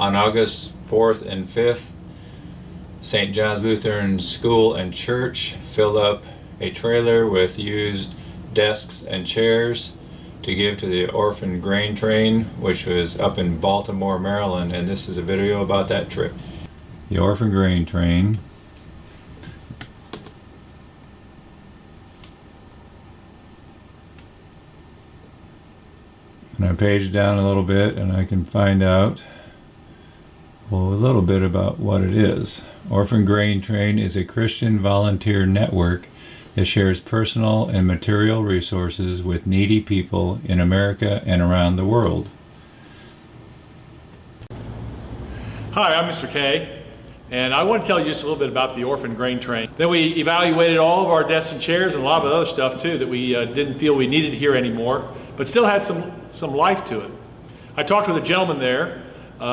On August 4th and 5th, St. John's Lutheran School and Church filled up a trailer with used desks and chairs to give to the Orphan grain train, which was up in Baltimore, Maryland, and this is a video about that trip. The Orphan grain train. And I paged down a little bit and I can find out a little bit about what it is. Orphan Grain Train is a Christian volunteer network that shares personal and material resources with needy people in America and around the world. Hi, I'm Mr. K, and I want to tell you just a little bit about the Orphan Grain Train. Then we evaluated all of our desks and chairs and a lot of other stuff too that we didn't feel we needed here anymore, but still had some life to it. I talked with a gentleman there,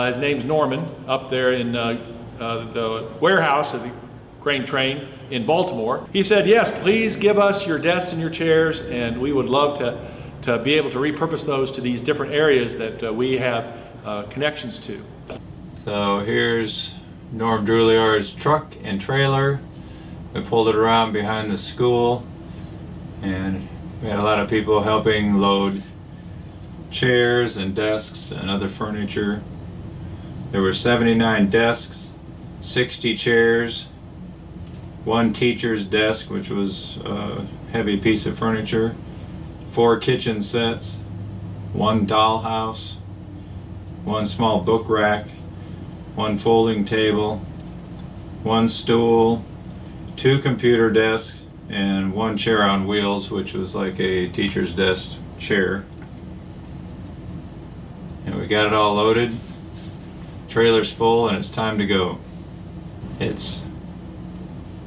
his name's Norman, up there in the warehouse of the grain train in Baltimore. He said, yes, please give us your desks and your chairs, and we would love to be able to repurpose those to these different areas that we have connections to. So here's Norm Druliar's truck and trailer. We pulled it around behind the school, and we had a lot of people helping load chairs and desks and other furniture. There were 79 desks, 60 chairs, one teacher's desk, which was a heavy piece of furniture, 4 kitchen sets, 1 dollhouse, 1 small book rack, 1 folding table, 1 stool, 2 computer desks, and 1 chair on wheels, which was like a teacher's desk chair. And we got it all loaded. Trailer's full and it's time to go. It's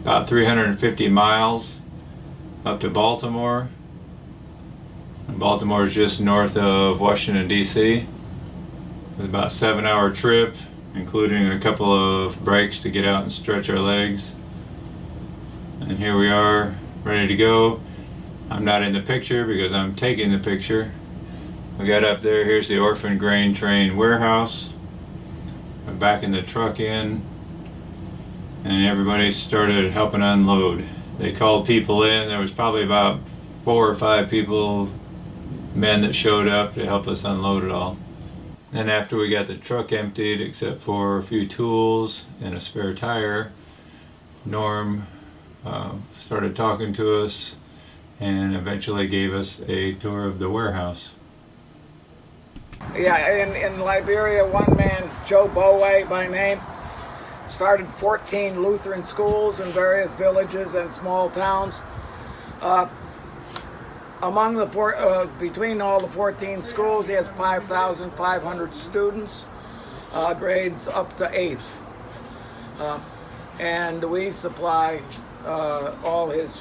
about 350 miles up to Baltimore. And Baltimore is just north of Washington, D.C. It's about a 7-hour trip, including a couple of breaks to get out and stretch our legs. And here we are, ready to go. I'm not in the picture because I'm taking the picture. We got up there, here's the Orphan Grain Train warehouse. I'm backing the truck in, and everybody started helping unload. They called people in. There was probably about 4 or 5 people, men that showed up to help us unload it all. Then after we got the truck emptied, except for a few tools and a spare tire, Norm started talking to us and eventually gave us a tour of the warehouse. Yeah, in Liberia, one man, Joe Bowe by name, started 14 Lutheran schools in various villages and small towns. Between all the 14 schools, he has 5,500 students, grades up to 8th. And we supply all his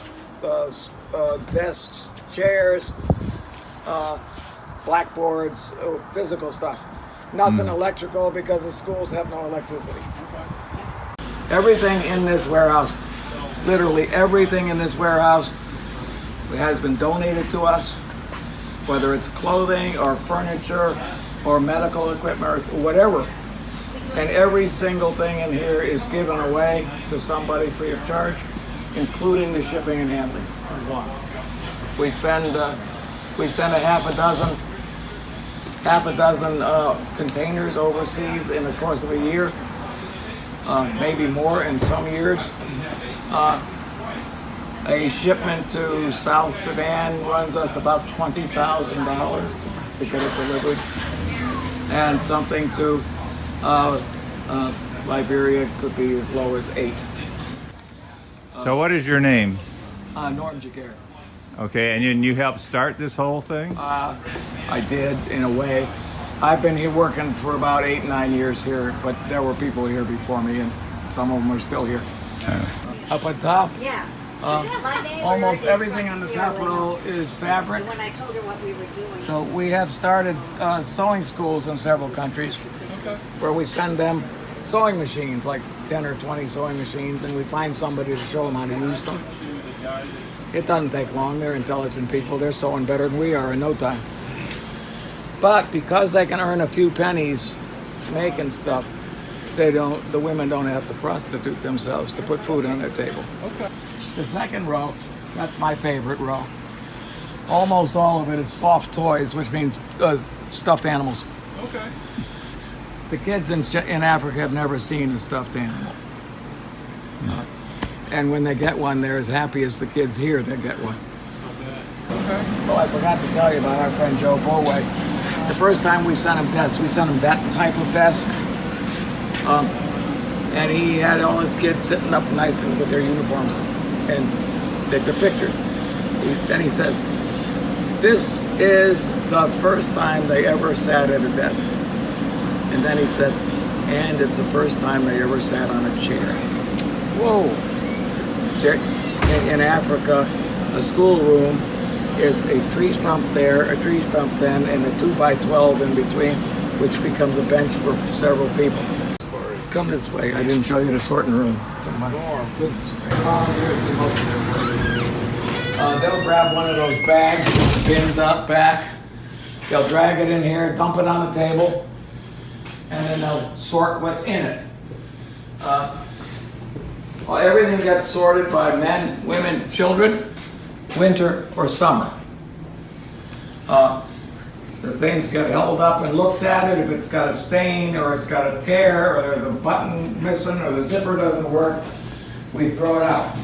desks, chairs, blackboards, physical stuff. Nothing electrical because the schools have no electricity. Everything in this warehouse, literally everything in this warehouse has been donated to us, whether it's clothing or furniture or medical equipment or whatever. And every single thing in here is given away to somebody free of charge, including the shipping and handling. We send a half a dozen containers overseas in the course of a year, maybe more in some years. A shipment to South Sudan runs us about $20,000 to get it delivered, and something to Liberia could be as low as 8. So what is your name? Norm Jagger. Okay, and you helped start this whole thing? I did, in a way. I've been here working for about 8-9 years here, but there were people here before me, and some of them are still here. Up at top, Yeah. almost everything on the top row is fabric. When I told her what we were doing. So we have started sewing schools in several countries where we send them sewing machines, like 10 or 20 sewing machines, and we find somebody to show them how to use them. It doesn't take long. They're intelligent people. They're sewing better than we are in no time. But because they can earn a few pennies making stuff, the women don't have to prostitute themselves to put food on their table. Okay. The second row, that's my favorite row. Almost all of it is soft toys, which means stuffed animals. Okay. The kids in Africa have never seen a stuffed animal. And when they get one, they're as happy as the kids here that get one. Okay. Oh, I forgot to tell you about our friend Joe Boway. The first time we sent him desks, we sent him that type of desk. And he had all his kids sitting up nice and with their uniforms and their pictures. Then he says, this is the first time they ever sat at a desk. And then he said, and it's the first time they ever sat on a chair. Whoa. In Africa, a schoolroom is a tree stump there, a tree stump then, and a 2x12 in between, which becomes a bench for several people. Come this way. I didn't show you the sorting room. They'll grab one of those bags, pins up back. They'll drag it in here, dump it on the table, and then they'll sort what's in it. Well, everything gets sorted by men, women, children, winter or summer. The things get held up and looked at it. If it's got a stain or it's got a tear or there's a button missing or the zipper doesn't work, we throw it out.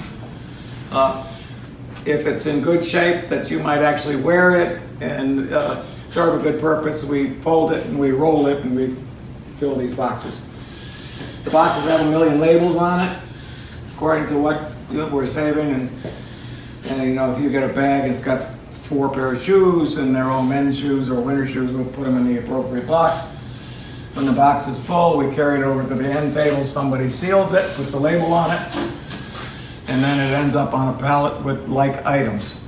If it's in good shape that you might actually wear it and serve a good purpose, we fold it and we roll it and we fill these boxes. The boxes have 1 million labels on it, according to what we're saving, and you know, if you get a bag, it's got 4 pair of shoes and they're all men's shoes or winter shoes, we'll put them in the appropriate box. When the box is full, we carry it over to the end table, somebody seals it, puts a label on it, and then it ends up on a pallet with like items.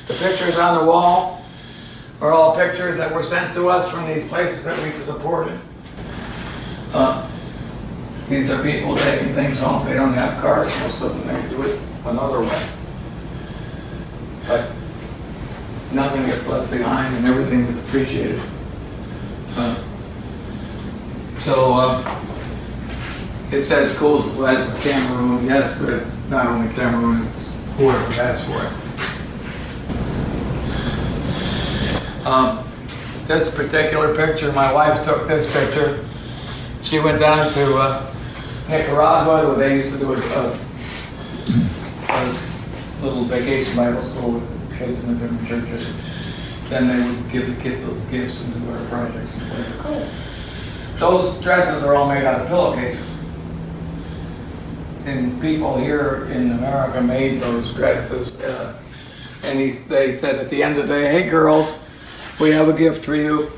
The pictures on the wall are all pictures that were sent to us from these places that we've supported. These are people taking things home. They don't have cars, most of them, they do it another way. But nothing gets left behind and everything is appreciated. It says schools as Cameroon, yes, but it's not only Cameroon, it's whoever asks for it. This particular picture, my wife took this picture. She went down to Nicaragua, where they used to do a little vacation Bible school with kids in the different churches. Then they would give the kids little gifts and do our projects and whatever. Cool. Those dresses are all made out of pillowcases. And people here in America made those dresses. And they said at the end of the day, hey girls, we have a gift for you.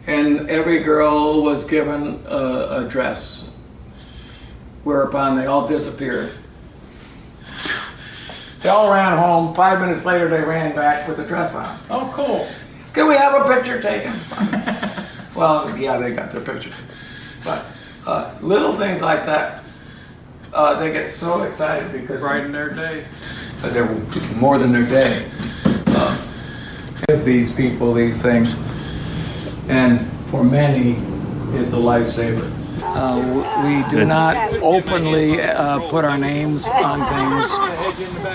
And every girl was given a dress, whereupon they all disappeared. They all ran home. 5 minutes later, they ran back with the dress on. Oh, cool. Can we have a picture taken? Well, yeah, they got their picture. But little things like that, they get so excited because Brighten their day. they're more than their day. Give these people these things, and for many, it's a lifesaver. We do not openly put our names on things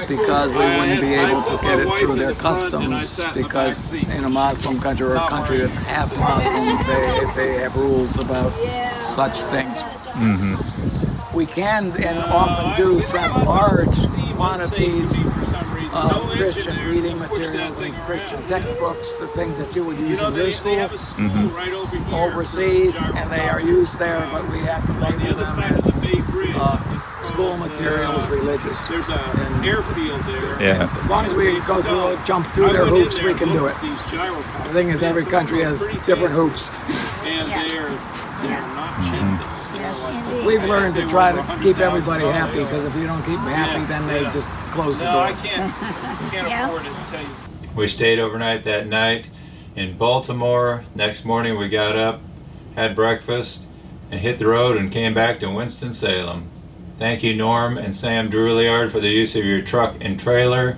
because we wouldn't be able to get it through their customs, because in a Muslim country or a country that's half Muslim, they have rules about such things. Mm-hmm. We can and often do send large quantities of Christian reading materials and Christian textbooks, the things that you would use in your school, overseas, and they are used there, but we have to label them as school materials, religious. There's an airfield there. Yeah. As long as we go through, jump through their hoops, we can do it. The thing is, every country has different hoops. And they're not cheap. Yes, indeed. We've learned to try to keep everybody happy, because if you don't keep them happy, then they just close the No, I door. can't Yeah. afford it to tell you. We stayed overnight that night in Baltimore. Next morning we got up, had breakfast, and hit the road and came back to Winston-Salem. Thank you, Norm and Sam Drouillard, for the use of your truck and trailer,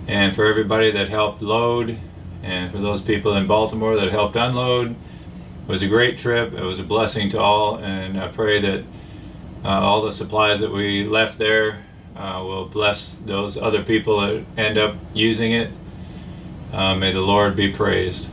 and for everybody that helped load, and for those people in Baltimore that helped unload. It was a great trip. It was a blessing to all, and I pray that all the supplies that we left there will bless those other people that end up using it. May the Lord be praised.